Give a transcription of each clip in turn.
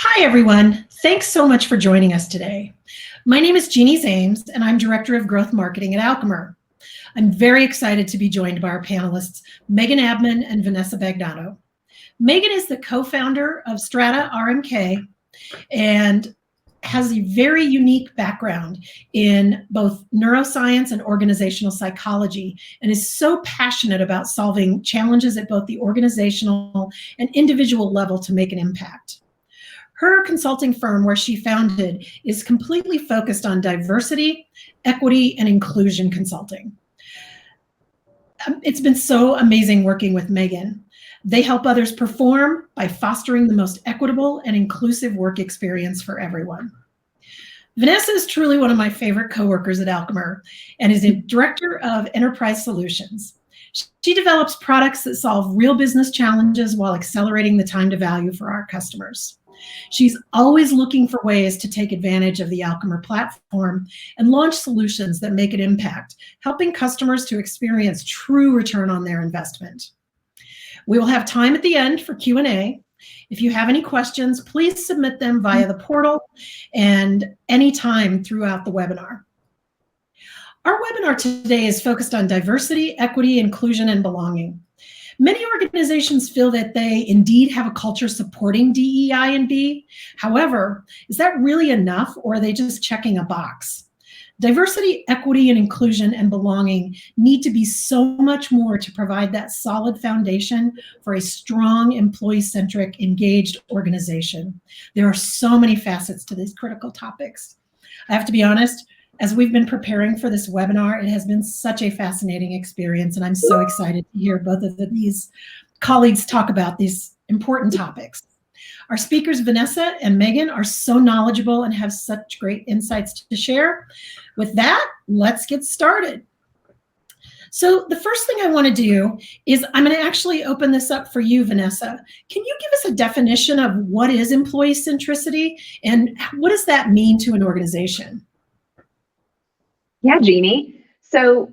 Hi, everyone. Thanks so much for joining us today. My name is Jeannie Zames, and I'm Director of Growth Marketing at Alchemer. I'm very excited to be joined by our panelists, Megan Abman and Vanessa Bagnato. Megan is the co-founder of Strata RMK and has a very unique background in both neuroscience and organizational psychology, and is so passionate about solving challenges at both the organizational and individual level to make an impact. Her consulting firm, where she founded, is completely focused on diversity, equity, and inclusion consulting. It's been so amazing working with Megan. They help others perform by fostering the most equitable and inclusive work experience for everyone. Vanessa is truly one of my favorite coworkers at Alchemer and is a Director of Enterprise Solutions. She develops products that solve real business challenges while accelerating the time to value for our customers. She's always looking for ways to take advantage of the Alchemer platform and launch solutions that make an impact, helping customers to experience true return on their investment. We will have time at the end for Q&A. If you have any questions, please submit them via the portal and anytime throughout the webinar. Our webinar today is focused on diversity, equity, inclusion, and belonging. Many organizations feel that they indeed have a culture supporting DEI&B. However, is that really enough, or are they just checking a box? Diversity, equity, and inclusion and belonging need to be so much more to provide that solid foundation for a strong, employee-centric, engaged organization. There are so many facets to these critical topics. I have to be honest, as we've been preparing for this webinar, it has been such a fascinating experience, and I'm so excited to hear both of these colleagues talk about these important topics. Our speakers, Vanessa and Megan, are so knowledgeable and have such great insights to share. With that, let's get started. So the first thing I want to do is I'm going to actually open this up for you, Vanessa. Can you give us a definition of what is employee centricity and what does that mean to an organization? Yeah, Jeannie. So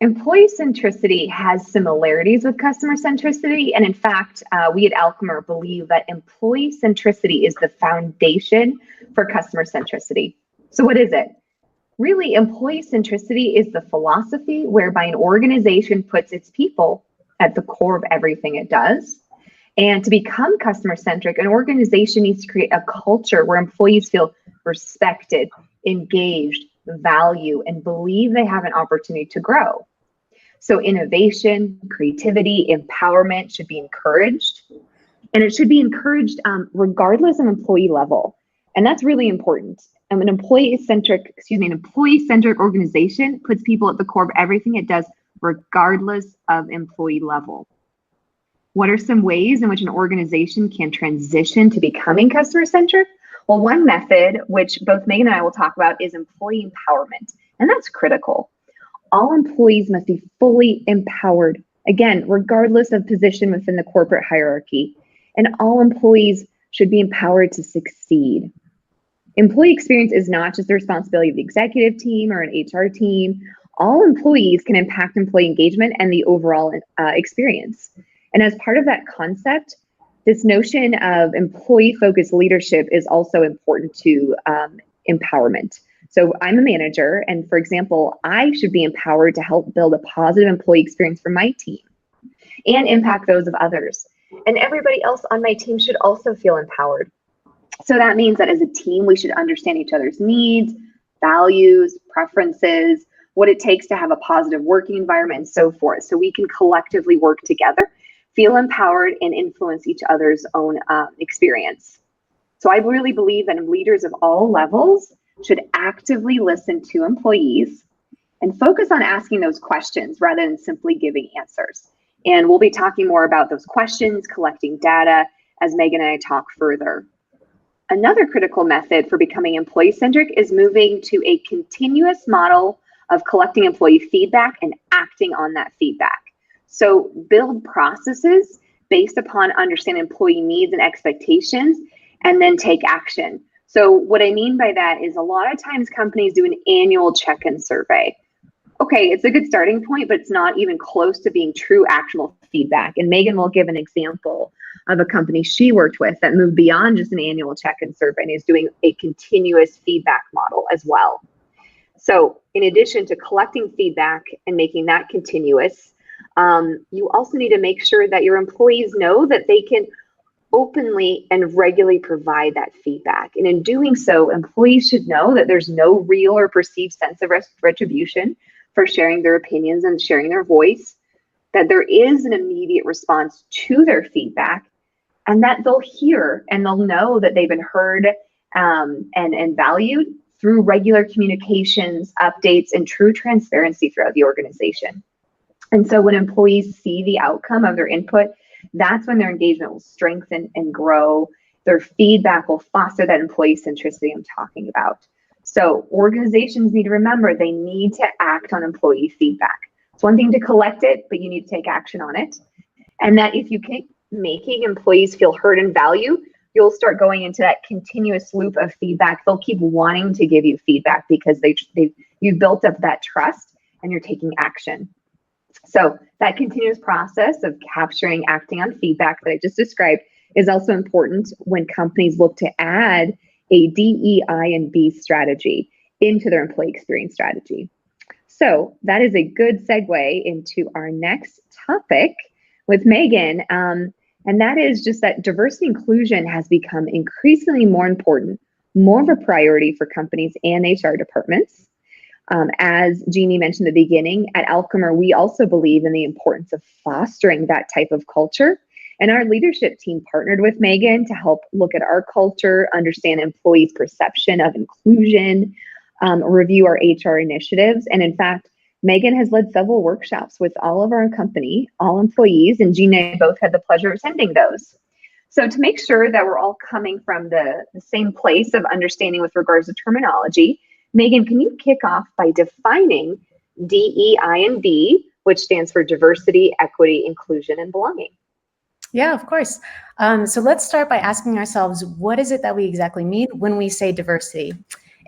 employee centricity has similarities with customer centricity. And in fact, we at Alchemer believe that employee centricity is the foundation for customer centricity. So what is it? Really, employee centricity is the philosophy whereby an organization puts its people at the core of everything it does. And to become customer centric, an organization needs to create a culture where employees feel respected, engaged, value, and believe they have an opportunity to grow. So innovation, creativity, empowerment should be encouraged, and it should be encouraged regardless of employee level. And that's really important. An employee-centric organization puts people at the core of everything it does, regardless of employee level. What are some ways in which an organization can transition to becoming customer-centric? Well, one method, which both Megan and I will talk about, is employee empowerment, and that's critical. All employees must be fully empowered, again, regardless of position within the corporate hierarchy, and all employees should be empowered to succeed. Employee experience is not just the responsibility of the executive team or an HR team. All employees can impact employee engagement and the overall experience. And as part of that concept, this notion of employee-focused leadership is also important to empowerment. So I'm a manager, and for example, I should be empowered to help build a positive employee experience for my team and impact those of others. And everybody else on my team should also feel empowered. So that means that as a team, we should understand each other's needs, values, preferences, what it takes to have a positive working environment, and so forth, so we can collectively work together, feel empowered, and influence each other's own experience. So I really believe that leaders of all levels should actively listen to employees and focus on asking those questions rather than simply giving answers. And we'll be talking more about those questions, collecting data, as Megan and I talk further. Another critical method for becoming employee-centric is moving to a continuous model of collecting employee feedback and acting on that feedback. So build processes based upon understanding employee needs and expectations, and then take action. So what I mean by that is a lot of times companies do an annual check-in survey. okay, it's a good starting point, but it's not even close to being true actionable feedback. And Megan will give an example of a company she worked with that moved beyond just an annual check-in survey and is doing a continuous feedback model as well. So in addition to collecting feedback and making that continuous, you also need to make sure that your employees know that they can openly and regularly provide that feedback. And in doing so, employees should know that there's no real or perceived sense of retribution for sharing their opinions and sharing their voice, that there is an immediate response to their feedback, and that they'll hear and they'll know that they've been heard and valued through regular communications, updates, and true transparency throughout the organization. And so when employees see the outcome of their input, that's when their engagement will strengthen and grow. Their feedback will foster that employee centricity I'm talking about. So organizations need to remember they need to act on employee feedback. It's one thing to collect it, but you need to take action on it. And that if you keep making employees feel heard and valued, you'll start going into that continuous loop of feedback. They'll keep wanting to give you feedback because you've built up that trust and you're taking action. So that continuous process of capturing, acting on feedback that I just described is also important when companies look to add a DEI&B strategy into their employee experience strategy. So that is a good segue into our next topic with Megan. And that is just that diversity inclusion has become increasingly more important, more of a priority for companies and HR departments. As Jeannie mentioned at the beginning, at Alchemer, we also believe in the importance of fostering that type of culture. And our leadership team partnered with Megan to help look at our culture, understand employees' perception of inclusion, review our HR initiatives. And in fact, Megan has led several workshops with all of our company, all employees, and Jeannie and I both had the pleasure of attending those. So to make sure that we're all coming from the same place of understanding with regards to terminology, Megan, can you kick off by defining DEI&B, which stands for diversity, equity, inclusion, and belonging? Yeah, of course. So let's start by asking ourselves, what is it that we exactly mean when we say diversity?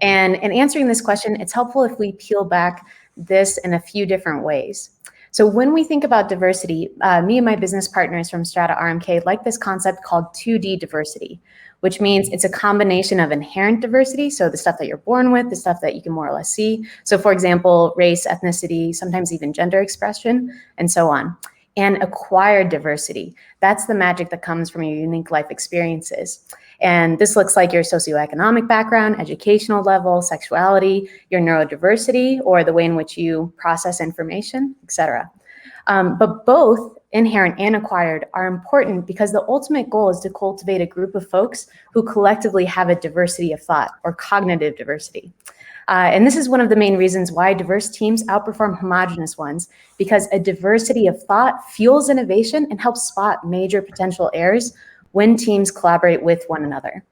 And in answering this question, it's helpful if we peel back this in a few different ways. So when we think about diversity, me and my business partners from Strata RMK like this concept called 2D diversity, which means it's a combination of inherent diversity, so the stuff that you're born with, the stuff that you can more or less see. So for example, race, ethnicity, sometimes even gender expression, and so on. And acquired diversity, that's the magic that comes from your unique life experiences. And this looks like your socioeconomic background, educational level, sexuality, your neurodiversity, or the way in which you process information, etc. But both inherent and acquired are important because the ultimate goal is to cultivate a group of folks who collectively have a diversity of thought or cognitive diversity. And this is one of the main reasons why diverse teams outperform homogeneous ones, because a diversity of thought fuels innovation and helps spot major potential errors when teams collaborate with one another.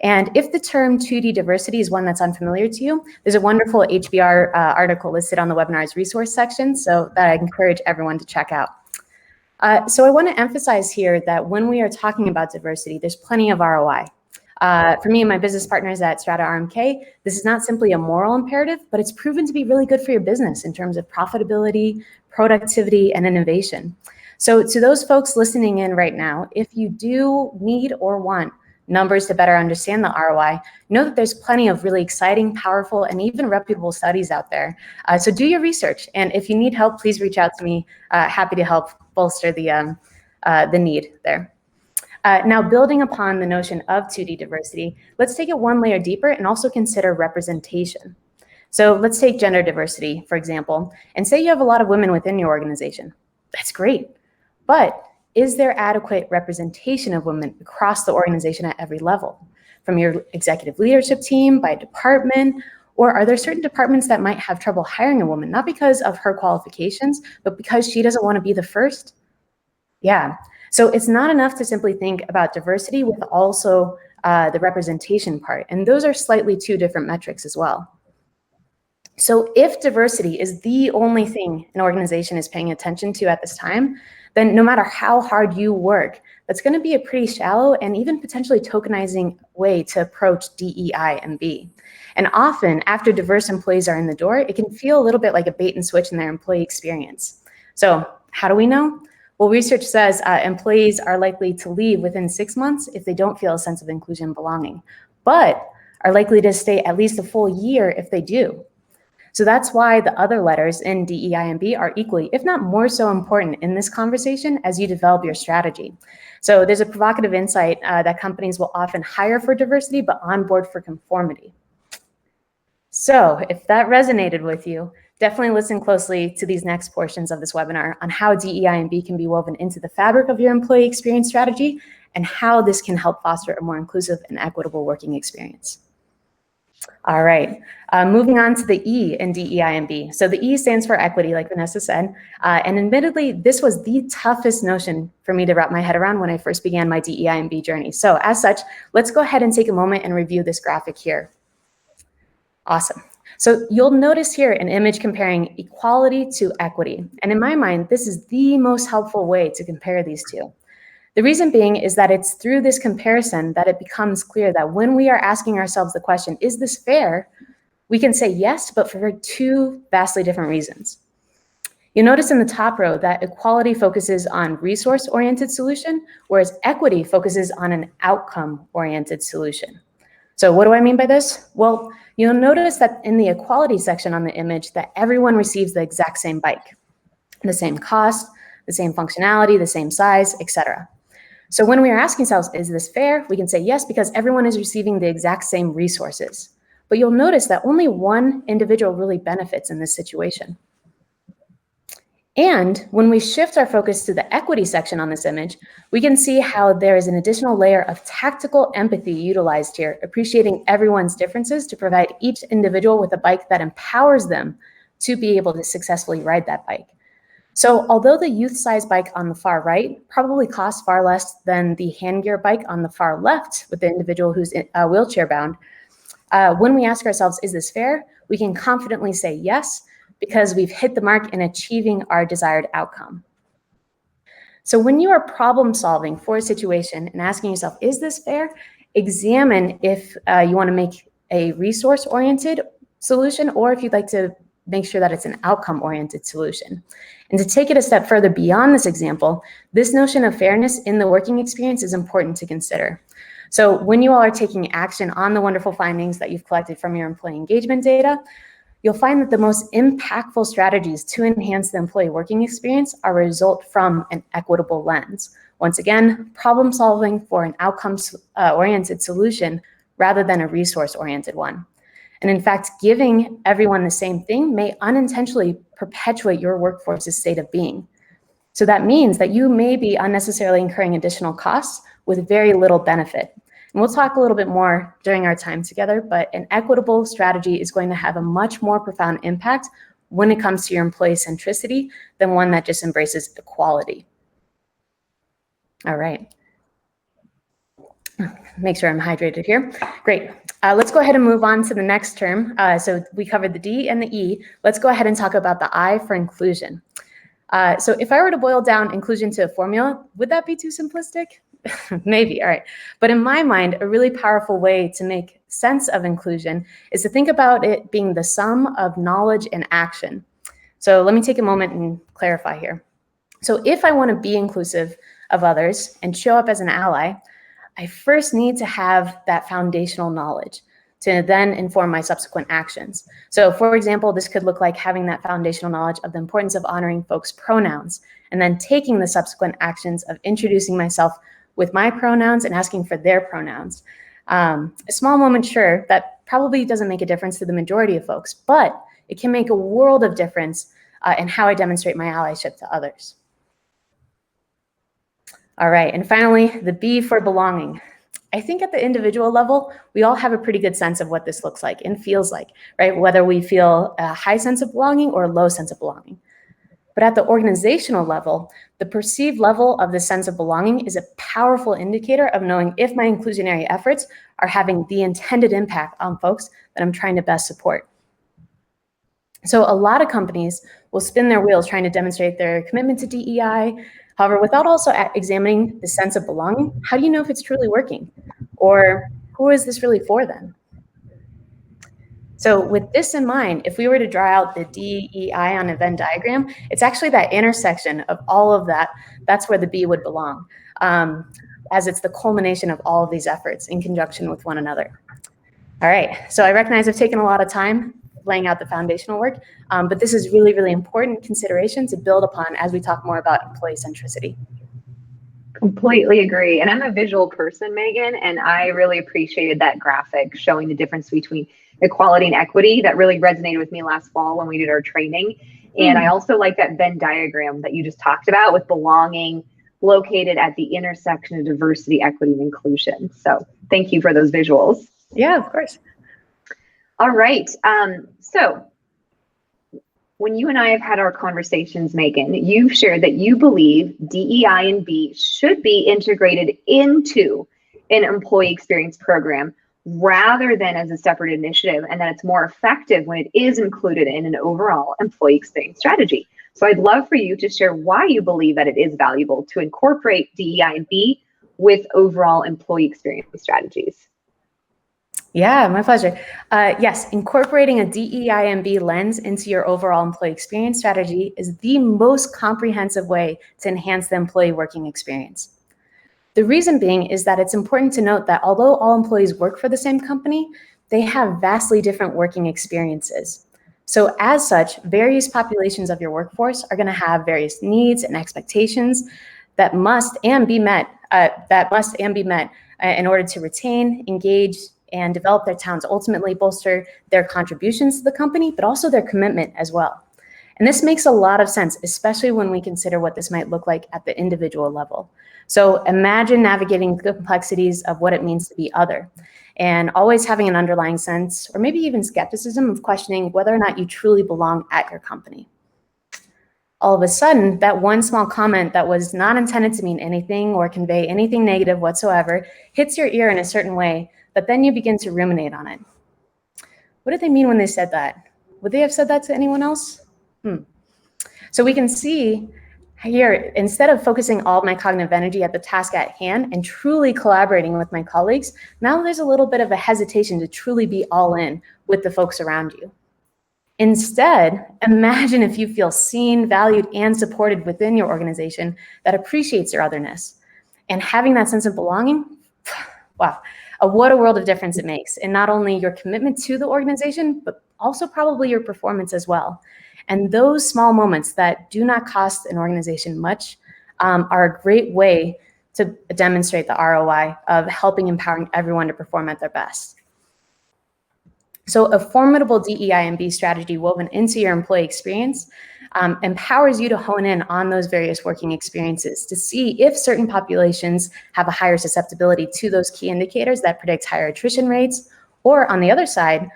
And if the term 2D diversity is one that's unfamiliar to you, there's a wonderful HBR article listed on the webinar's resource section, so that I encourage everyone to check out. So I want to emphasize here that when we are talking about diversity, there's plenty of ROI. For me and my business partners at Strata RMK, this is not simply a moral imperative, but it's proven to be really good for your business in terms of profitability, productivity, and innovation. So to those folks listening in right now, if you do need or want numbers to better understand the ROI, know that there's plenty of really exciting, powerful, and even reputable studies out there. So do your research. And if you need help, please reach out to me. Happy to help bolster the need there. Now, building upon the notion of 2D diversity, let's take it one layer deeper and also consider representation. So let's take gender diversity, for example, and say you have a lot of women within your organization. That's great. But is there adequate representation of women across the organization at every level? From your executive leadership team, by department, or are there certain departments that might have trouble hiring a woman, not because of her qualifications, but because she doesn't want to be the first? Yeah. So it's not enough to simply think about diversity with also the representation part. And those are slightly two different metrics as well. So if diversity is the only thing an organization is paying attention to at this time, then no matter how hard you work, that's going to be a pretty shallow and even potentially tokenizing way to approach DEI&B. And often after diverse employees are in the door, it can feel a little bit like a bait and switch in their employee experience. So how do we know? Well, research says employees are likely to leave within 6 months if they don't feel a sense of inclusion and belonging, but are likely to stay at least a full year if they do. So that's why the other letters in DEI&B are equally, if not more so important in this conversation as you develop your strategy. So there's a provocative insight that companies will often hire for diversity, but onboard for conformity. So if that resonated with you, definitely listen closely to these next portions of this webinar on how DEI&B can be woven into the fabric of your employee experience strategy and how this can help foster a more inclusive and equitable working experience. All right, moving on to the E in DEI&B. So the E stands for equity, like Vanessa said, and admittedly, this was the toughest notion for me to wrap my head around when I first began my DEI&B journey. So as such, let's go ahead and take a moment and review this graphic here. Awesome. So you'll notice here an image comparing equality to equity. And in my mind, this is the most helpful way to compare these two. The reason being is that it's through this comparison that it becomes clear that when we are asking ourselves the question, is this fair? We can say yes, but for two vastly different reasons. You'll notice in the top row that equality focuses on resource-oriented solution, whereas equity focuses on an outcome-oriented solution. So what do I mean by this? Well, you'll notice that in the equality section on the image that everyone receives the exact same bike, the same cost, the same functionality, the same size, etc. So when we are asking ourselves, is this fair? We can say yes, because everyone is receiving the exact same resources. But you'll notice that only one individual really benefits in this situation. And when we shift our focus to the equity section on this image, we can see how there is an additional layer of tactical empathy utilized here, appreciating everyone's differences to provide each individual with a bike that empowers them to be able to successfully ride that bike. So although the youth-size bike on the far right probably costs far less than the handgear bike on the far left with the individual who's wheelchair-bound, when we ask ourselves, is this fair? We can confidently say yes, because we've hit the mark in achieving our desired outcome. So when you are problem solving for a situation and asking yourself, is this fair? Examine if you want to make a resource-oriented solution or if you'd like to make sure that it's an outcome-oriented solution. And to take it a step further beyond this example, this notion of fairness in the working experience is important to consider. So when you all are taking action on the wonderful findings that you've collected from your employee engagement data, you'll find that the most impactful strategies to enhance the employee working experience are a result from an equitable lens. Once again, problem solving for an outcomes-oriented solution rather than a resource-oriented one. And in fact, giving everyone the same thing may unintentionally perpetuate your workforce's state of being. So that means that you may be unnecessarily incurring additional costs with very little benefit. And we'll talk a little bit more during our time together, but an equitable strategy is going to have a much more profound impact when it comes to your employee centricity than one that just embraces equality. All right. Make sure I'm hydrated here. Great. Let's go ahead and move on to the next term. So we covered the D and the E. Let's go ahead and talk about the I for inclusion. So if I were to boil down inclusion to a formula, would that be too simplistic? Maybe, all right. But in my mind, a really powerful way to make sense of inclusion is to think about it being the sum of knowledge and action. So let me take a moment and clarify here. So if I want to be inclusive of others and show up as an ally, I first need to have that foundational knowledge to then inform my subsequent actions. So for example, this could look like having that foundational knowledge of the importance of honoring folks' pronouns and then taking the subsequent actions of introducing myself with my pronouns and asking for their pronouns. A small moment, sure, that probably doesn't make a difference to the majority of folks, but it can make a world of difference in how I demonstrate my allyship to others. All right, and finally, the B for belonging. I think at the individual level, we all have a pretty good sense of what this looks like and feels like, right? Whether we feel a high sense of belonging or a low sense of belonging. But at the organizational level, the perceived level of the sense of belonging is a powerful indicator of knowing if my inclusionary efforts are having the intended impact on folks that I'm trying to best support. So a lot of companies will spin their wheels trying to demonstrate their commitment to DEI. However, without also examining the sense of belonging, how do you know if it's truly working? Or who is this really for then? So with this in mind, if we were to draw out the DEI on a Venn diagram, it's actually that intersection of all of that. That's where the B would belong, as it's the culmination of all of these efforts in conjunction with one another. All right, so I recognize I've taken a lot of time laying out the foundational work, but this is really, really important consideration to build upon as we talk more about employee centricity. Completely agree. And I'm a visual person, Megan, and I really appreciated that graphic showing the difference between equality and equity. That really resonated with me last fall when we did our training. And I also like that Venn diagram that you just talked about with belonging located at the intersection of diversity, equity, and inclusion. So thank you for those visuals. Yeah, of course. All right. So when you and I have had our conversations, Megan, you've shared that you believe DEI&B should be integrated into an employee experience program rather than as a separate initiative, and that it's more effective when it is included in an overall employee experience strategy. So I'd love for you to share why you believe that it is valuable to incorporate DEI&B with overall employee experience strategies. Yeah, my pleasure. Yes, incorporating a DEI&B lens into your overall employee experience strategy is the most comprehensive way to enhance the employee working experience. The reason being is that it's important to note that although all employees work for the same company, they have vastly different working experiences. So as such, various populations of your workforce are going to have various needs and expectations that must be met in order to retain, engage, and develop their talents, ultimately bolster their contributions to the company, but also their commitment as well. And this makes a lot of sense, especially when we consider what this might look like at the individual level. So imagine navigating the complexities of what it means to be other, and always having an underlying sense, or maybe even skepticism of questioning whether or not you truly belong at your company. All of a sudden, that one small comment that was not intended to mean anything or convey anything negative whatsoever hits your ear in a certain way, but then you begin to ruminate on it. What did they mean when they said that? Would they have said that to anyone else? So we can see here, instead of focusing all of my cognitive energy at the task at hand and truly collaborating with my colleagues, now there's a little bit of a hesitation to truly be all in with the folks around you. Instead, imagine if you feel seen, valued, and supported within your organization that appreciates your otherness. And having that sense of belonging, wow, what a world of difference it makes in not only your commitment to the organization, but also probably your performance as well. And those small moments that do not cost an organization much are a great way to demonstrate the ROI of helping empowering everyone to perform at their best. So a formidable DEI&B strategy woven into your employee experience empowers you to hone in on those various working experiences to see if certain populations have a higher susceptibility to those key indicators that predict higher attrition rates, or on the other side,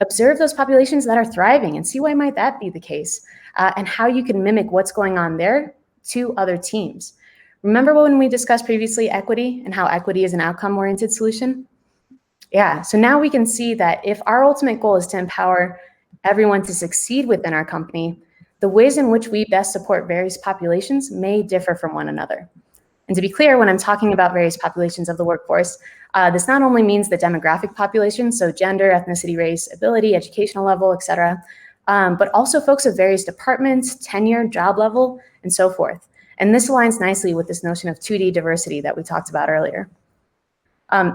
observe those populations that are thriving and see why might that be the case, and how you can mimic what's going on there to other teams. Remember when we discussed previously equity and how equity is an outcome-oriented solution? Yeah, so now we can see that if our ultimate goal is to empower everyone to succeed within our company, the ways in which we best support various populations may differ from one another. And to be clear, when I'm talking about various populations of the workforce, this not only means the demographic population, so gender, ethnicity, race, ability, educational level, et cetera, but also folks of various departments, tenure, job level, and so forth. And this aligns nicely with this notion of 2D diversity that we talked about earlier.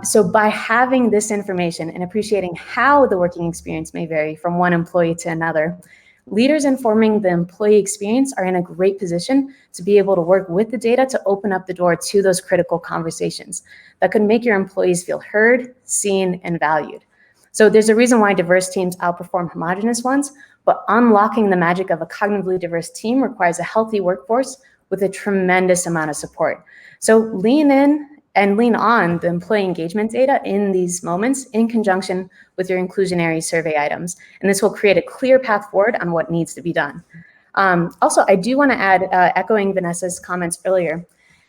So by having this information and appreciating how the working experience may vary from one employee to another, leaders informing the employee experience are in a great position to be able to work with the data to open up the door to those critical conversations that could make your employees feel heard, seen, and valued. So there's a reason why diverse teams outperform homogeneous ones, but unlocking the magic of a cognitively diverse team requires a healthy workforce with a tremendous amount of support. So lean in and lean on the employee engagement data in these moments in conjunction with your inclusionary survey items. And this will create a clear path forward on what needs to be done. Also, I do want to add, echoing Vanessa's comments earlier,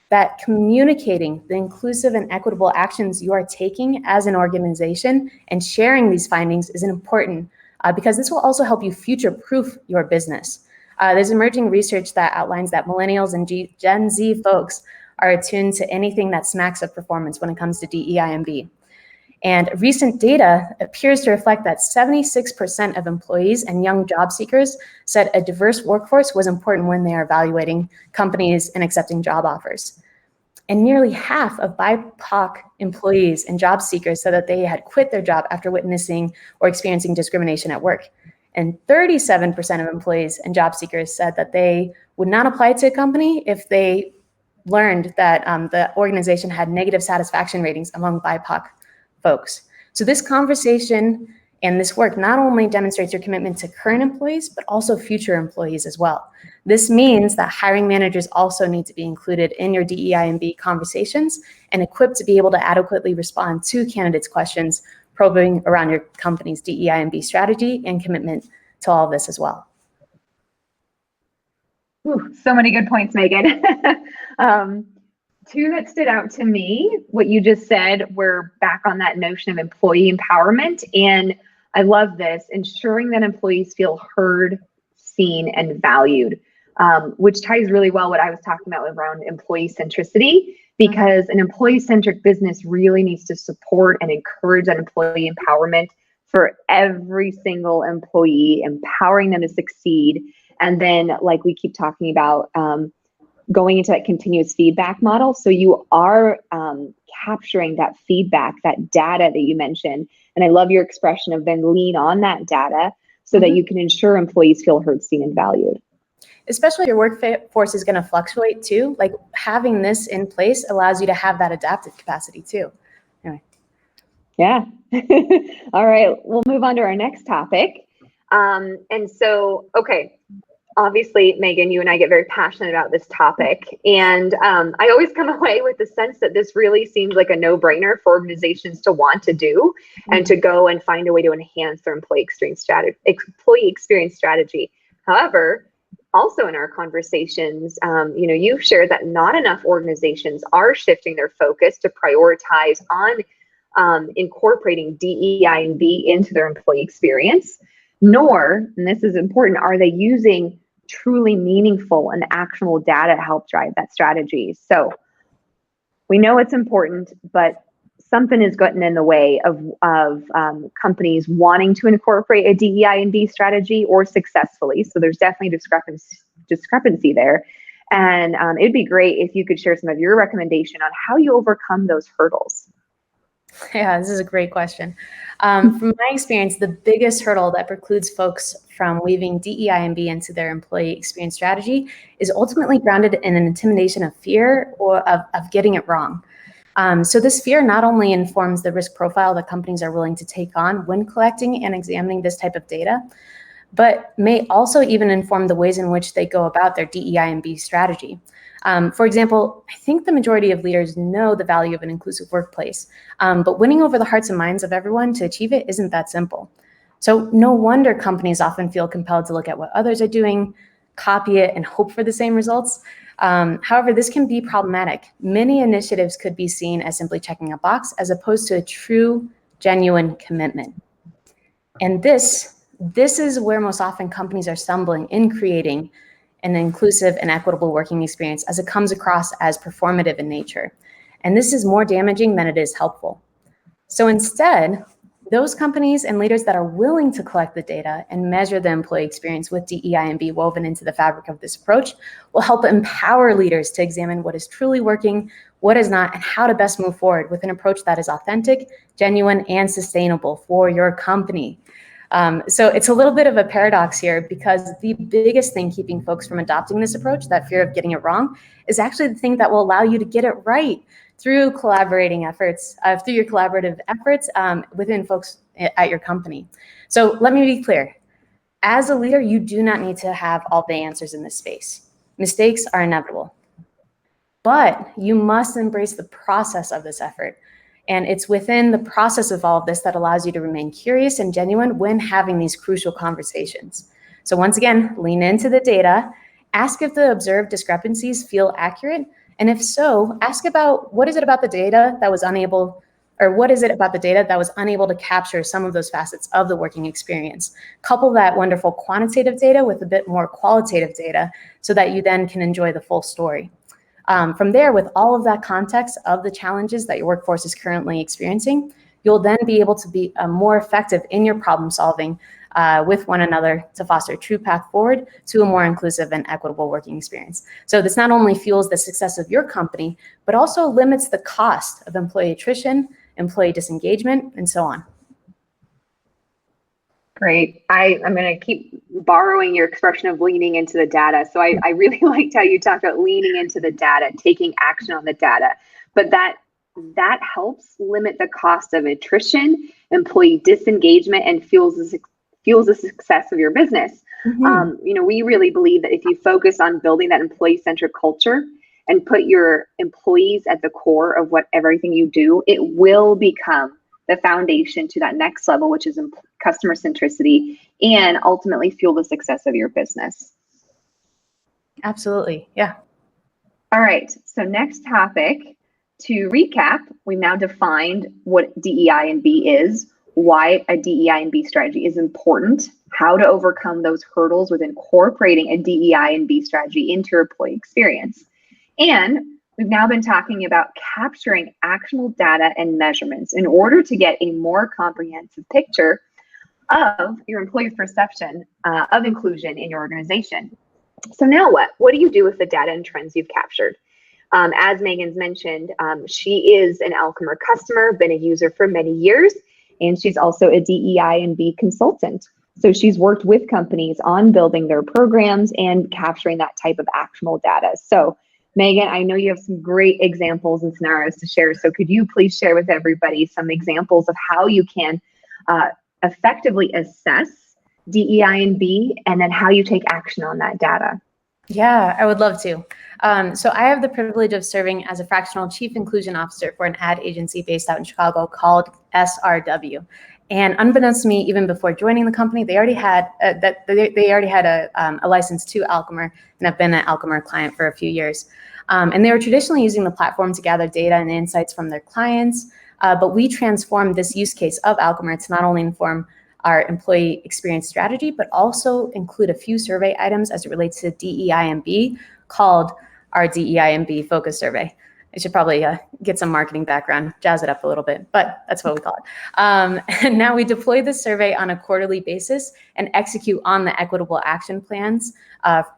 that communicating the inclusive and equitable actions you are taking as an organization and sharing these findings is important because this will also help you future-proof your business. There's emerging research that outlines that millennials and Gen Z folks are attuned to anything that smacks of performance when it comes to DEI&B. And recent data appears to reflect that 76% of employees and young job seekers said a diverse workforce was important when they are evaluating companies and accepting job offers. And nearly half of BIPOC employees and job seekers said that they had quit their job after witnessing or experiencing discrimination at work. And 37% of employees and job seekers said that they would not apply to a company if they learned that the organization had negative satisfaction ratings among BIPOC folks. So this conversation and this work not only demonstrates your commitment to current employees, but also future employees as well. This means that hiring managers also need to be included in your DEI&B conversations and equipped to be able to adequately respond to candidates' questions probing around your company's DEI&B strategy and commitment to all of this as well. Ooh, so many good points, Megan. Two that stood out to me, what you just said, we're back on that notion of employee empowerment. And I love this, ensuring that employees feel heard, seen, and valued, which ties really well what I was talking about around employee centricity, because an employee-centric business really needs to support and encourage that employee empowerment for every single employee, empowering them to succeed. And then, like we keep talking about, going into that continuous feedback model. So you are capturing that feedback, that data that you mentioned. And I love your expression of then lean on that data so that you can ensure employees feel heard, seen, and valued. Especially your workforce is going to fluctuate too. Like having this in place allows you to have that adaptive capacity too. Anyway. Yeah. All right. We'll move on to our next topic. And so, okay. Obviously, Megan, you and I get very passionate about this topic. And I always come away with the sense that this really seems like a no-brainer for organizations to want to do and to go and find a way to enhance their employee experience strategy. However, also in our conversations, you've shared that not enough organizations are shifting their focus to prioritize on incorporating DEI&B into their employee experience, nor, and this is important, are they using truly meaningful and actionable data to help drive that strategy. So we know it's important, but something is getting in the way of companies wanting to incorporate a DEI&B strategy or successfully. So there's definitely discrepancy there. And it'd be great if you could share some of your recommendation on how you overcome those hurdles. Yeah, this is a great question. From my experience, the biggest hurdle that precludes folks from weaving DEI&B into their employee experience strategy is ultimately grounded in an intimidation of fear or of getting it wrong. So this fear not only informs the risk profile that companies are willing to take on when collecting and examining this type of data, but may also even inform the ways in which they go about their DEI&B strategy. For example, I think the majority of leaders know the value of an inclusive workplace, but winning over the hearts and minds of everyone to achieve it isn't that simple. So no wonder companies often feel compelled to look at what others are doing, copy it, and hope for the same results. However, this can be problematic. Many initiatives could be seen as simply checking a box as opposed to a true, genuine commitment. And this is where most often companies are stumbling in creating an inclusive and equitable working experience, as it comes across as performative in nature. And this is more damaging than it is helpful. So instead, those companies and leaders that are willing to collect the data and measure the employee experience with DEI&B woven into the fabric of this approach will help empower leaders to examine what is truly working, what is not, and how to best move forward with an approach that is authentic, genuine, and sustainable for your company. So it's a little bit of a paradox here, because the biggest thing keeping folks from adopting this approach, that fear of getting it wrong, is actually the thing that will allow you to get it right through collaborating efforts, through your collaborative efforts within folks at your company. So let me be clear. As a leader, you do not need to have all the answers in this space. Mistakes are inevitable, but you must embrace the process of this effort. And it's within the process of all of this that allows you to remain curious and genuine when having these crucial conversations. So once again, lean into the data, ask if the observed discrepancies feel accurate, and if so, ask about what is it about the data that was unable or what is it about the data that was unable to capture some of those facets of the working experience? Couple that wonderful quantitative data with a bit more qualitative data so that you then can enjoy the full story. From there, with all of that context of the challenges that your workforce is currently experiencing, you'll then be able to be more effective in your problem solving with one another to foster a true path forward to a more inclusive and equitable working experience. So this not only fuels the success of your company, but also limits the cost of employee attrition, employee disengagement, and so on. Great. I'm going to keep borrowing your expression of leaning into the data. So I really liked how you talked about leaning into the data, taking action on the data, but that helps limit the cost of attrition, employee disengagement, and fuels the success of your business. Mm-hmm. We really believe that if you focus on building that employee-centric culture and put your employees at the core of everything you do, it will become the foundation to that next level, which is customer centricity, and ultimately fuel the success of your business. Absolutely, yeah. All right, so next topic, to recap, we've now defined what DEI&B is, why a DEI&B strategy is important, how to overcome those hurdles with incorporating a DEI&B strategy into your employee experience. And we've now been talking about capturing actionable data and measurements in order to get a more comprehensive picture of your employee's perception of inclusion in your organization. So now what? What do you do with the data and trends you've captured? As Megan's mentioned, she is an Alchemer customer, been a user for many years, and she's also a DEI&B consultant. So she's worked with companies on building their programs and capturing that type of actionable data. So Megan, I know you have some great examples and scenarios to share. So could you please share with everybody some examples of how you can effectively assess DEI&B and then how you take action on that data? Yeah, I would love to. So I have the privilege of serving as a fractional chief inclusion officer for an ad agency based out in Chicago called SRW. And unbeknownst to me, even before joining the company, they already had a license to Alchemer, and I've been an Alchemer client for a few years. And they were traditionally using the platform to gather data and insights from their clients, but we transformed this use case of Alchemer to not only inform our employee experience strategy, but also include a few survey items as it relates to DEI&B called our DEI&B focus survey. I should probably get some marketing background, jazz it up a little bit, but that's what we call it. And now we deploy this survey on a quarterly basis and execute on the equitable action plans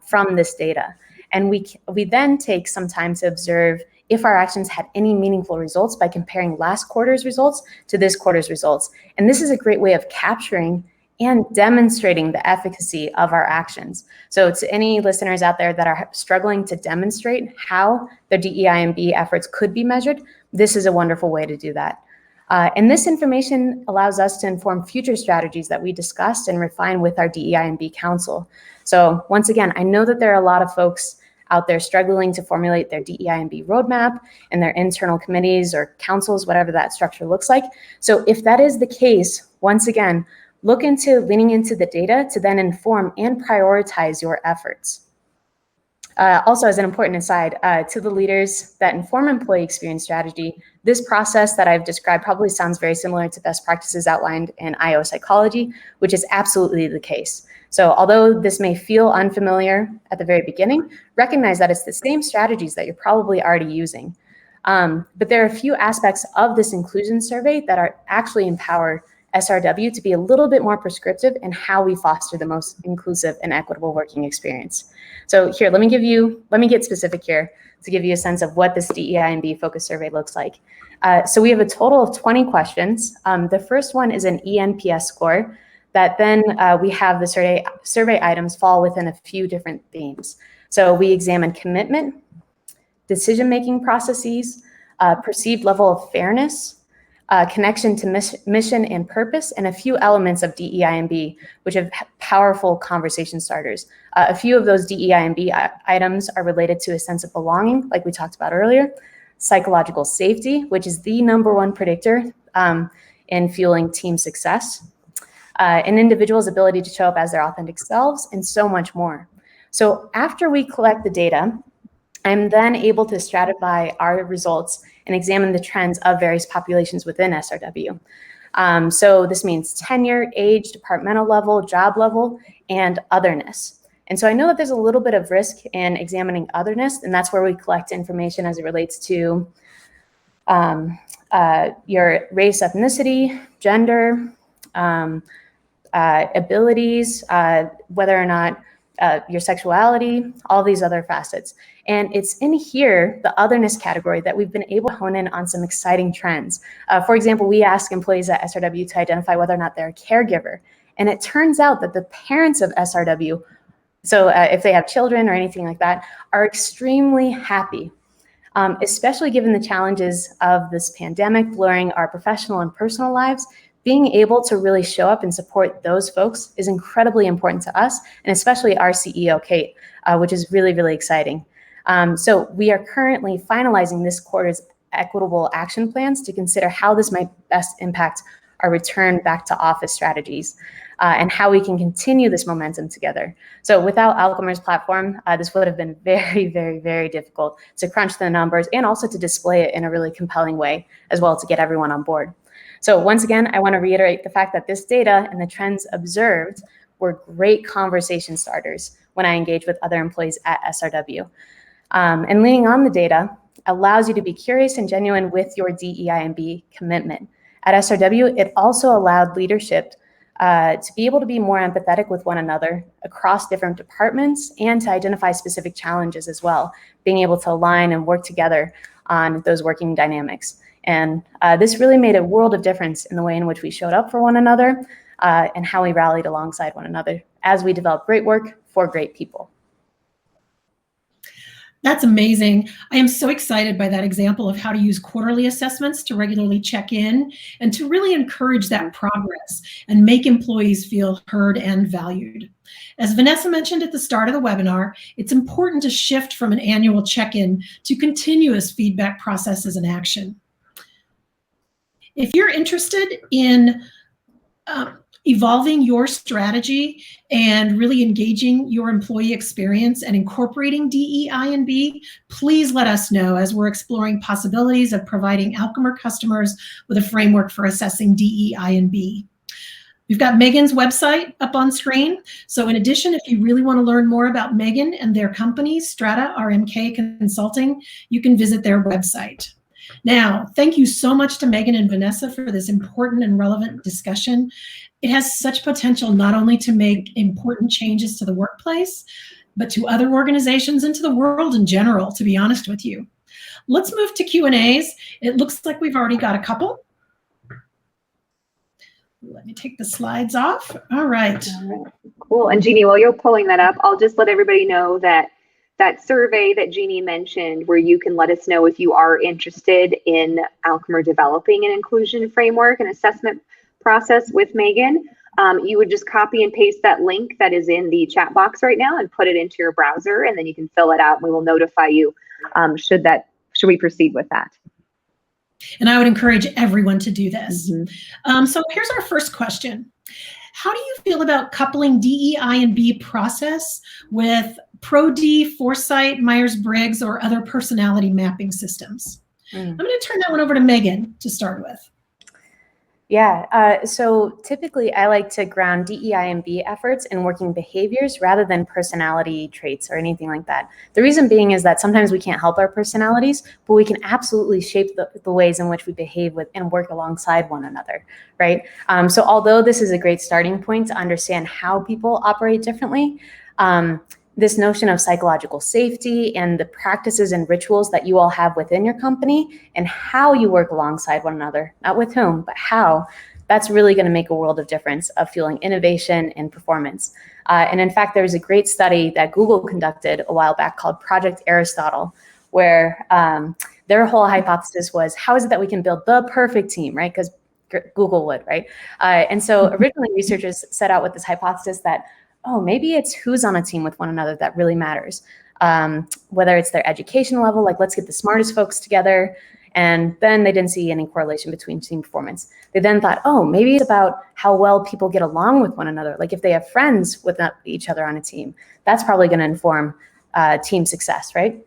from this data. And we then take some time to observe if our actions had any meaningful results by comparing last quarter's results to this quarter's results. And this is a great way of capturing and demonstrating the efficacy of our actions. So to any listeners out there that are struggling to demonstrate how their DEI&B efforts could be measured, this is a wonderful way to do that. And this information allows us to inform future strategies that we discussed and refine with our DEI&B council. So once again, I know that there are a lot of folks out there struggling to formulate their DEI&B roadmap in their internal committees or councils, whatever that structure looks like. So if that is the case, once again, look into leaning into the data to then inform and prioritize your efforts. Also, as an important aside, to the leaders that inform employee experience strategy, this process that I've described probably sounds very similar to best practices outlined in IO psychology, which is absolutely the case. So although this may feel unfamiliar at the very beginning, recognize that it's the same strategies that you're probably already using. But there are a few aspects of this inclusion survey that are actually empower SRW to be a little bit more prescriptive in how we foster the most inclusive and equitable working experience. So here, let me get specific here to give you a sense of what this DEI&B focus survey looks like. So we have a total of 20 questions. The first one is an ENPS score that then we have the survey items fall within a few different themes. So we examine commitment, decision-making processes, perceived level of fairness, connection to mission and purpose, and a few elements of DEI&B, which have powerful conversation starters. A few of those DEI&B items are related to a sense of belonging, like we talked about earlier, psychological safety, which is the #1 predictor in fueling team success, an individual's ability to show up as their authentic selves, and so much more. So after we collect the data, I'm then able to stratify our results and examine the trends of various populations within SRW. So this means tenure, age, departmental level, job level, and otherness. And so I know that there's a little bit of risk in examining otherness, and that's where we collect information as it relates to your race, ethnicity, gender, abilities, whether or not your sexuality, all these other facets. And it's in here, the otherness category, that we've been able to hone in on some exciting trends. For example, we ask employees at SRW to identify whether or not they're a caregiver. And it turns out that the parents of SRW, so if they have children or anything like that, are extremely happy, especially given the challenges of this pandemic blurring our professional and personal lives. Being able to really show up and support those folks is incredibly important to us, and especially our CEO, Kate, which is really, really exciting. So we are currently finalizing this quarter's equitable action plans to consider how this might best impact our return back to office strategies, and how we can continue this momentum together. So without Alchemer's platform, this would have been very, very, very difficult to crunch the numbers and also to display it in a really compelling way as well to get everyone on board. So once again, I want to reiterate the fact that this data and the trends observed were great conversation starters when I engage with other employees at SRW. And leaning on the data allows you to be curious and genuine with your DEI&B commitment. At SRW, it also allowed leadership to be able to be more empathetic with one another across different departments and to identify specific challenges as well, being able to align and work together on those working dynamics. And this really made a world of difference in the way in which we showed up for one another and how we rallied alongside one another as we developed great work for great people. That's amazing. I am so excited by that example of how to use quarterly assessments to regularly check in and to really encourage that progress and make employees feel heard and valued. As Vanessa mentioned at the start of the webinar, it's important to shift from an annual check-in to continuous feedback processes and action. If you're interested in evolving your strategy and really engaging your employee experience and incorporating DEI&B, please let us know as we're exploring possibilities of providing Alchemer customers with a framework for assessing DEI&B. We've got Megan's website up on screen. So in addition, if you really want to learn more about Megan and their company, Strata RMK Consulting, you can visit their website. Now, thank you so much to Megan and Vanessa for this important and relevant discussion. It has such potential not only to make important changes to the workplace, but to other organizations and to the world in general, to be honest with you. Let's move to Q&As. It looks like we've already got a couple. Let me take the slides off. All right. Cool. And Jeannie, while you're pulling that up, I'll just let everybody know that that survey that Jeannie mentioned, where you can let us know if you are interested in Alchemer developing an inclusion framework and assessment process with Megan, you would just copy and paste that link that is in the chat box right now and put it into your browser, and then you can fill it out and we will notify you should we proceed with that. And I would encourage everyone to do this. So here's our first question. How do you feel about coupling DEI&B process with Pro-D, Foresight, Myers-Briggs, or other personality mapping systems? I'm going to turn that one over to Megan to start with. Yeah, so typically I like to ground DEI&B efforts in working behaviors rather than personality traits or anything like that. The reason being is that sometimes we can't help our personalities, but we can absolutely shape the ways in which we behave with and work alongside one another, right? So although this is a great starting point to understand how people operate differently, this notion of psychological safety and the practices and rituals that you all have within your company and how you work alongside one another, not with whom, but how, that's really going to make a world of difference of fueling innovation and performance. And in fact, there was a great study that Google conducted a while back called Project Aristotle, where their whole hypothesis was, how is it that we can build the perfect team, right? Because Google would, right? And so originally researchers set out with this hypothesis that, oh, maybe it's who's on a team with one another that really matters. Whether it's their education level, like let's get the smartest folks together. And then they didn't see any correlation between team performance. They then thought, oh, maybe it's about how well people get along with one another. Like if they have friends with each other on a team, that's probably going to inform team success, right?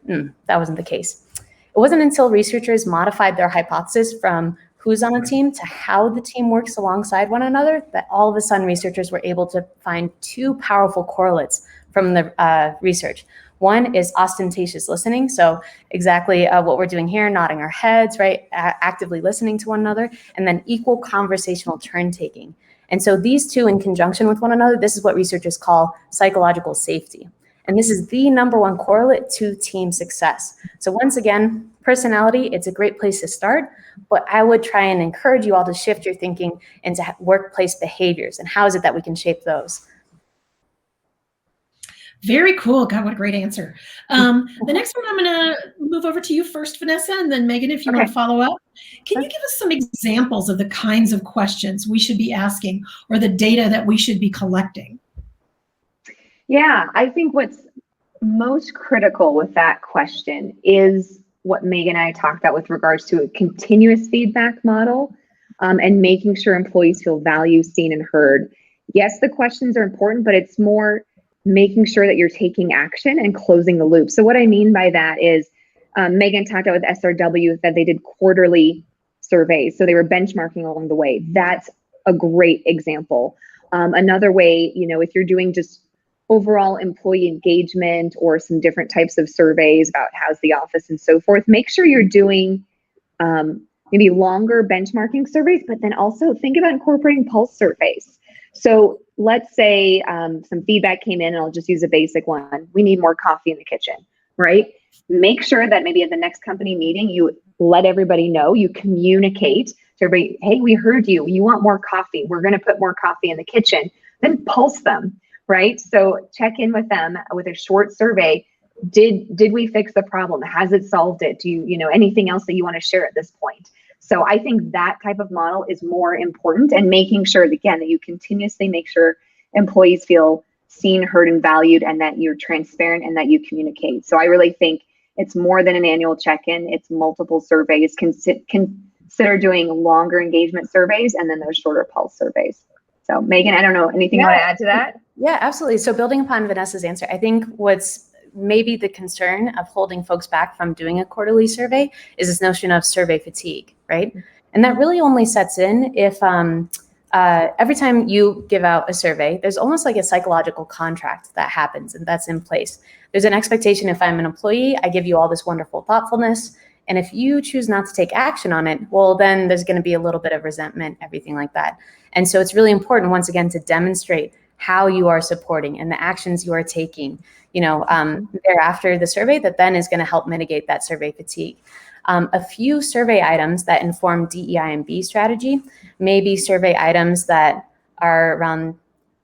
That wasn't the case. It wasn't until researchers modified their hypothesis from who's on a team to how the team works alongside one another that all of a sudden researchers were able to find two powerful correlates from the research. One is ostentatious listening. So exactly what we're doing here, nodding our heads, right? Actively listening to one another, and then equal conversational turn taking. And so these two in conjunction with one another, this is what researchers call psychological safety. And this is the number one correlate to team success. So once again, personality, it's a great place to start, but I would try and encourage you all to shift your thinking into workplace behaviors and how is it that we can shape those. Very cool. God, what a great answer. The next one, I'm going to move over to you first, Vanessa, and then Megan, if you want to follow up. Can you give us some examples of the kinds of questions we should be asking or the data that we should be collecting? Yeah, I think what's most critical with that question is what Megan and I talked about with regards to a continuous feedback model and making sure employees feel valued, seen, and heard. Yes, the questions are important, but it's more making sure that you're taking action and closing the loop. So what I mean by that is Megan talked about with SRW that they did quarterly surveys. So they were benchmarking along the way. That's a great example. Another way, if you're doing just overall employee engagement or some different types of surveys about how's the office and so forth, make sure you're doing maybe longer benchmarking surveys, but then also think about incorporating pulse surveys. So let's say some feedback came in, and I'll just use a basic one. We need more coffee in the kitchen, right? Make sure that maybe at the next company meeting, you let everybody know, you communicate to everybody, hey, we heard you. You want more coffee. We're going to put more coffee in the kitchen. Then pulse them, right? So check in with them with a short survey. Did we fix the problem? Has it solved it? Do you anything else that you want to share at this point? So I think that type of model is more important, and making sure, again, that you continuously make sure employees feel seen, heard, and valued, and that you're transparent and that you communicate. So I really think it's more than an annual check-in. It's multiple surveys. Consider doing longer engagement surveys and then those shorter pulse surveys. So Megan, I don't know, anything you want to add to that? Yeah, absolutely. So building upon Vanessa's answer, I think what's maybe the concern of holding folks back from doing a quarterly survey is this notion of survey fatigue, right? And that really only sets in if every time you give out a survey, there's almost like a psychological contract that happens and that's in place. There's an expectation if I'm an employee, I give you all this wonderful thoughtfulness. And if you choose not to take action on it, well, then there's going to be a little bit of resentment, everything like that. And so it's really important, once again, to demonstrate how you are supporting and the actions you are taking, thereafter the survey that then is going to help mitigate that survey fatigue. A few survey items that inform DEI&B strategy may be survey items that are around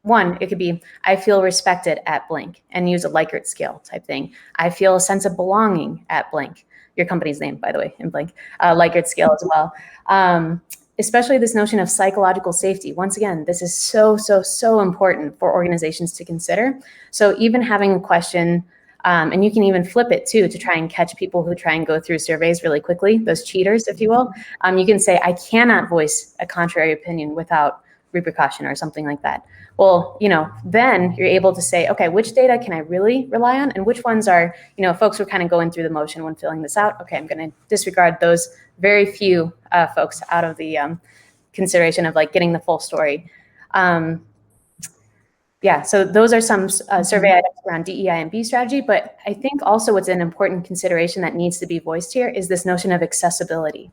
one, it could be, I feel respected at blank, and use a Likert scale type thing. I feel a sense of belonging at blank. Your company's name, by the way, in blank, Likert scale as well. Especially this notion of psychological safety. Once again, this is so important for organizations to consider. So even having a question, and you can even flip it too, to try and catch people who try and go through surveys really quickly, those cheaters, if you will. You can say, I cannot voice a contrary opinion without repercussion or something like that. Well, then you're able to say, okay, which data can I really rely on? And which ones are, folks were kind of going through the motion when filling this out. Okay, I'm going to disregard those very few folks out of the consideration of like getting the full story. Yeah, so those are some survey items around DEI&B strategy, but I think also what's an important consideration that needs to be voiced here is this notion of accessibility.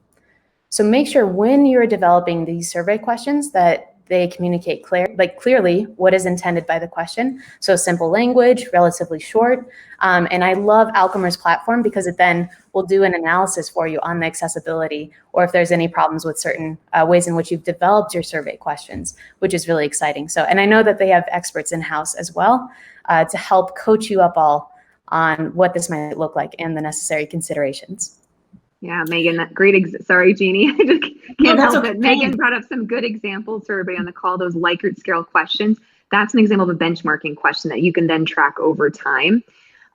So make sure when you're developing these survey questions that they communicate clearly what is intended by the question. So simple language, relatively short. And I love Alchemer's platform because it then will do an analysis for you on the accessibility or if there's any problems with certain ways in which you've developed your survey questions, which is really exciting. So, and I know that they have experts in-house as well to help coach you up all on what this might look like and the necessary considerations. Yeah, Megan, sorry, Jeannie, I just can't help it. Megan brought up some good example survey on the call, those Likert scale questions. That's an example of a benchmarking question that you can then track over time.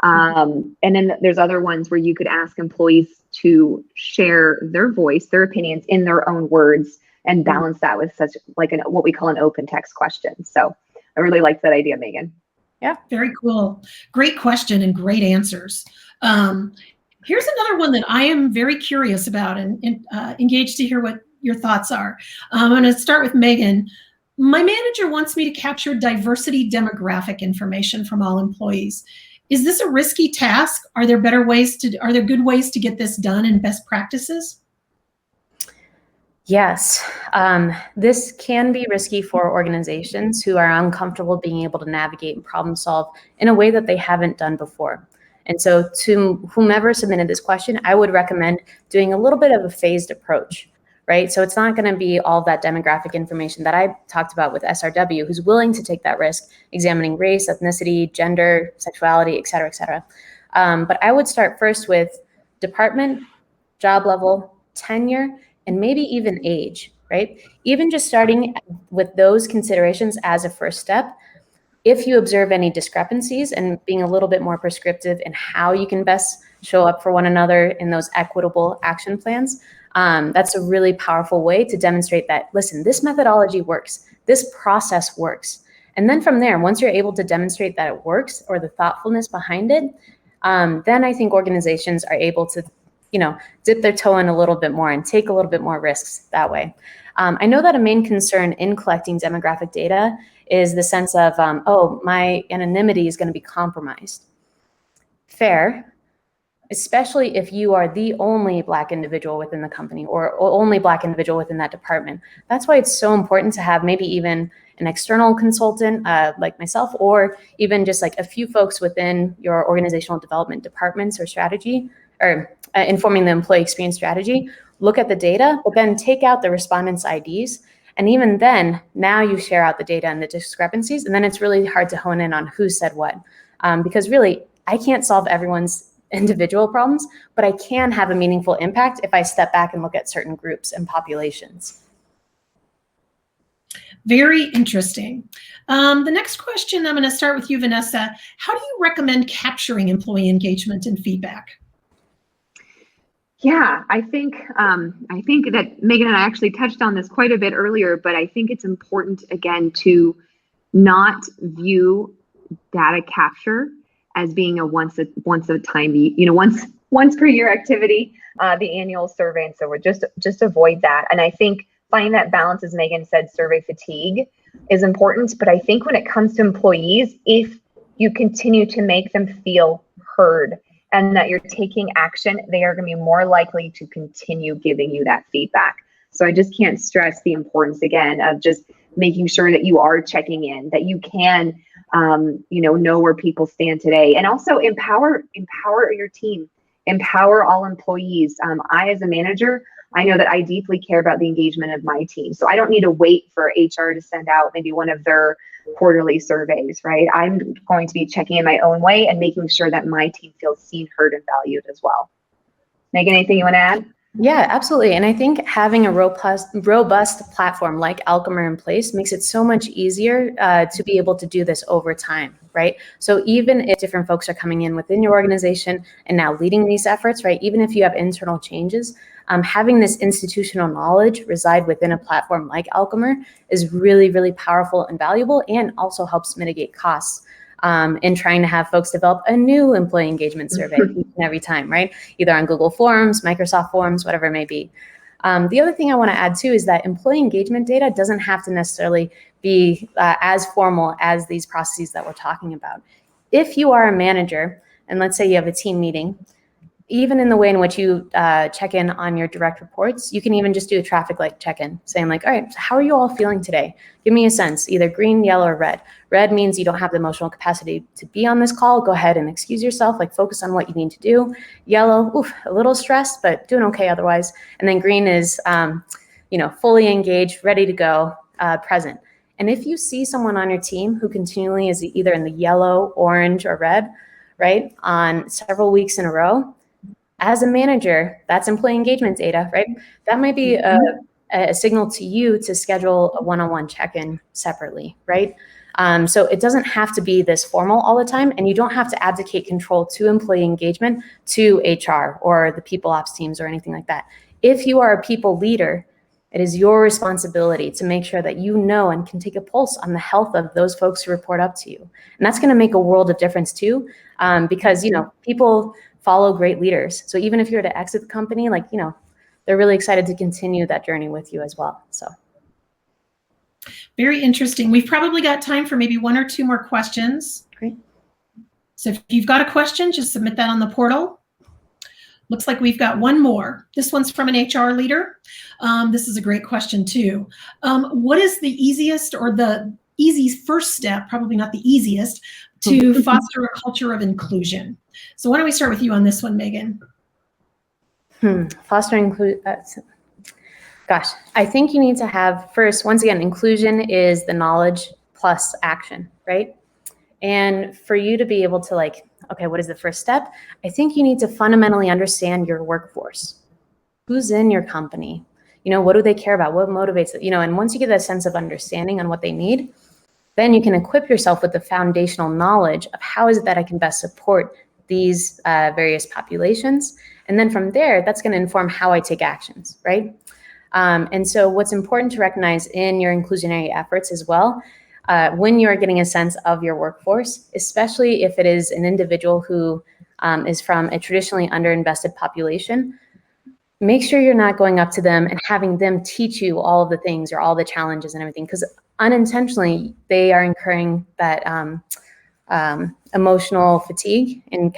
And then there's other ones where you could ask employees to share their voice, their opinions in their own words and balance that with such like what we call an open text question. So I really liked that idea, Megan. Yeah. Very cool. Great question and great answers. Here's another one that I am very curious about and engaged to hear what your thoughts are. I'm going to start with Megan. My manager wants me to capture diversity demographic information from all employees. Is this a risky task? Are there good ways to get this done and best practices? Yes, this can be risky for organizations who are uncomfortable being able to navigate and problem solve in a way that they haven't done before. And so to whomever submitted this question, I would recommend doing a little bit of a phased approach, right? So it's not going to be all that demographic information that I talked about with SRW, who's willing to take that risk, examining race, ethnicity, gender, sexuality, et cetera, et cetera. But I would start first with department, job level, tenure, and maybe even age, right? Even just starting with those considerations as a first step, if you observe any discrepancies and being a little bit more prescriptive in how you can best show up for one another in those equitable action plans, that's a really powerful way to demonstrate that, listen, this methodology works, this process works. And then from there, once you're able to demonstrate that it works or the thoughtfulness behind it, then I think organizations are able to dip their toe in a little bit more and take a little bit more risks that way. I know that a main concern in collecting demographic data is the sense of, oh, my anonymity is going to be compromised. Fair, especially if you are the only Black individual within the company or only Black individual within that department. That's why it's so important to have maybe even an external consultant like myself, or even just like a few folks within your organizational development departments or strategy, or informing the employee experience strategy, look at the data, but then take out the respondents' IDs. And even then, now you share out the data and the discrepancies, and then it's really hard to hone in on who said what. Because really, I can't solve everyone's individual problems, but I can have a meaningful impact if I step back and look at certain groups and populations. Very interesting. The next question, I'm going to start with you, Vanessa. How do you recommend capturing employee engagement and feedback? Yeah, I think that Megan and I actually touched on this quite a bit earlier, but I think it's important, again, to not view data capture as being a once a time, once per year activity, the annual survey, and so we're just avoid that. And I think finding that balance, as Megan said, survey fatigue is important. But I think when it comes to employees, if you continue to make them feel heard and that you're taking action, they are going to be more likely to continue giving you that feedback. So I just can't stress the importance, again, of just making sure that you are checking in, that you can, know where people stand today, and also empower your team, empower all employees. I, as a manager, I know that I deeply care about the engagement of my team. So I don't need to wait for HR to send out maybe one of their quarterly surveys, right? I'm going to be checking in my own way and making sure that my team feels seen, heard, and valued as well. Megan, anything you want to add? Yeah, absolutely. And I think having a robust platform like Alchemer in place makes it so much easier to be able to do this over time, right? So even if different folks are coming in within your organization and now leading these efforts, right? Even if you have internal changes, having this institutional knowledge reside within a platform like Alchemer is really, really powerful and valuable, and also helps mitigate costs in trying to have folks develop a new employee engagement survey each and every time, right? Either on Google Forms, Microsoft Forms, whatever it may be. The other thing I want to add too is that employee engagement data doesn't have to necessarily be as formal as these processes that we're talking about. If you are a manager, and let's say you have a team meeting, even in the way in which you check in on your direct reports, you can even just do a traffic light check-in, saying like, all right, so how are you all feeling today? Give me a sense, either green, yellow, or red. Red means you don't have the emotional capacity to be on this call. Go ahead and excuse yourself, like focus on what you need to do. Yellow, a little stressed, but doing okay otherwise. And then green is, fully engaged, ready to go, present. And if you see someone on your team who continually is either in the yellow, orange, or red, right, on several weeks in a row, as a manager, that's employee engagement data, right? That might be a signal to you to schedule a one-on-one check-in separately, right? So it doesn't have to be this formal all the time, and you don't have to abdicate control to employee engagement to HR or the people ops teams or anything like that. If you are a people leader, It is your responsibility to make sure that you know and can take a pulse on the health of those folks who report up to you. And that's going to make a world of difference too, because, people follow great leaders. So even if you were to exit the company, they're really excited to continue that journey with you as well. So. Very interesting. We've probably got time for maybe 1 or 2 more questions. Great. So if you've got a question, just submit that on the portal. Looks like we've got one more. This one's from an HR leader. This is a great question too. What is the easiest or the easiest first step, probably not the easiest, to foster a culture of inclusion? So why don't we start with you on this one, Megan? Fostering inclusion. Gosh, I think you need to have first, once again, inclusion is the knowledge plus action, right? And for you to be able to okay, what is the first step? I think you need to fundamentally understand your workforce. Who's in your company? What do they care about? What motivates it? And once you get that sense of understanding on what they need, then you can equip yourself with the foundational knowledge of how is it that I can best support these various populations. And then from there, that's going to inform how I take actions, right? And so what's important to recognize in your inclusionary efforts as well, when you're getting a sense of your workforce, especially if it is an individual who is from a traditionally underinvested population, make sure you're not going up to them and having them teach you all of the things or all the challenges and everything, because unintentionally they are incurring that emotional fatigue and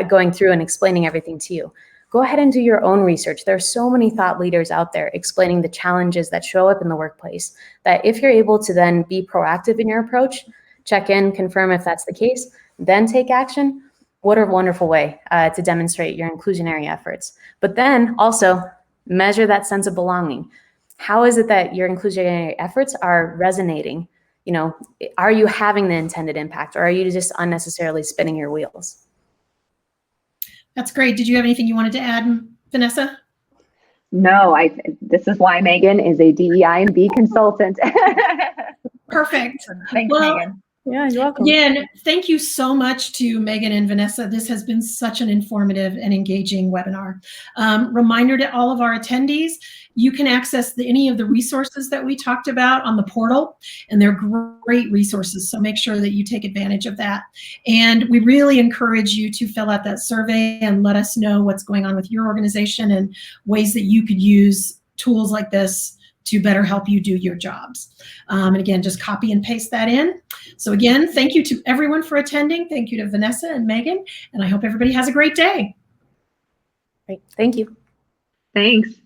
going through and explaining everything to you. Go ahead and do your own research. There are so many thought leaders out there explaining the challenges that show up in the workplace that if you're able to then be proactive in your approach, check in, confirm if that's the case, then take action, what a wonderful way to demonstrate your inclusionary efforts. But then also measure that sense of belonging. How is it that your inclusionary efforts are resonating? Are you having the intended impact, or are you just unnecessarily spinning your wheels? That's great. Did you have anything you wanted to add, Vanessa? No, this is why Megan is a DEI&B consultant. Perfect. Thanks, Megan. Yeah, you're welcome. Again, thank you so much to Megan and Vanessa. This has been such an informative and engaging webinar. Reminder to all of our attendees, you can access any of the resources that we talked about on the portal, and they're great resources, so make sure that you take advantage of that. And we really encourage you to fill out that survey and let us know what's going on with your organization and ways that you could use tools like this to better help you do your jobs. And again, just copy and paste that in. So again, thank you to everyone for attending. Thank you to Vanessa and Megan, and I hope everybody has a great day. Great, thank you. Thanks.